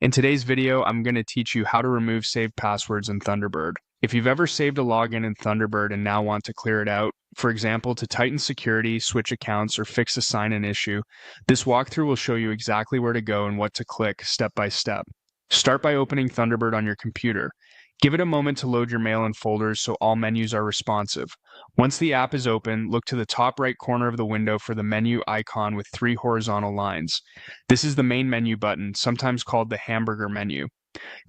In today's video, I'm going to teach you how to remove saved passwords in Thunderbird. If you've ever saved a login in Thunderbird and now want to clear it out, for example, to tighten security, switch accounts, or fix a sign-in issue, this walkthrough will show you exactly where to go and what to click step by step. Start by opening Thunderbird on your computer. Give it a moment to load your mail and folders so all menus are responsive. Once the app is open, look to the top right corner of the window for the menu icon with 3 horizontal lines. This is the main menu button, sometimes called the hamburger menu.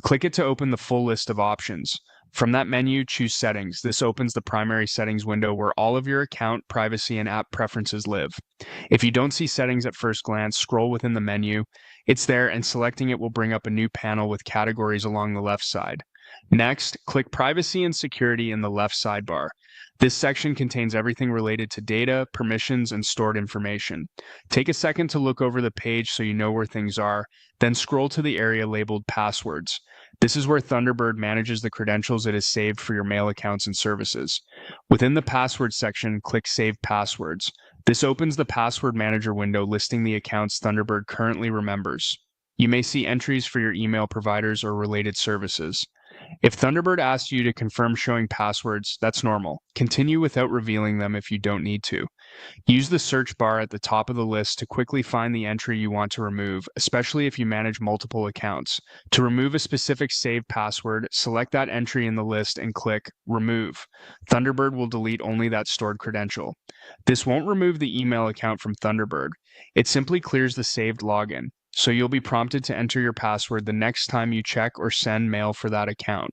Click it to open the full list of options. From that menu, choose Settings. This opens the primary settings window where all of your account, privacy, and app preferences live. If you don't see settings at first glance, scroll within the menu. It's there, and selecting it will bring up a new panel with categories along the left side. Next, click Privacy and Security in the left sidebar. This section contains everything related to data, permissions, and stored information. Take a second to look over the page so you know where things are, then scroll to the area labeled Passwords. This is where Thunderbird manages the credentials it has saved for your mail accounts and services. Within the Password section, click Save Passwords. This opens the Password Manager window listing the accounts Thunderbird currently remembers. You may see entries for your email providers or related services. If Thunderbird asks you to confirm showing passwords, that's normal. Continue without revealing them if you don't need to. Use the search bar at the top of the list to quickly find the entry you want to remove, especially if you manage multiple accounts. To remove a specific saved password, select that entry in the list and click Remove. Thunderbird will delete only that stored credential. This won't remove the email account from Thunderbird. It simply clears the saved login, so you'll be prompted to enter your password the next time you check or send mail for that account.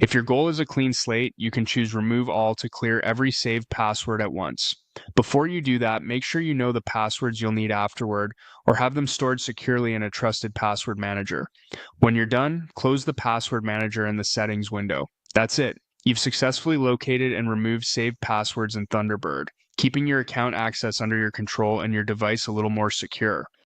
If your goal is a clean slate, you can choose Remove All to clear every saved password at once. Before you do that, make sure you know the passwords you'll need afterward or have them stored securely in a trusted password manager. When you're done, close the password manager in the settings window. That's it. You've successfully located and removed saved passwords in Thunderbird, keeping your account access under your control and your device a little more secure.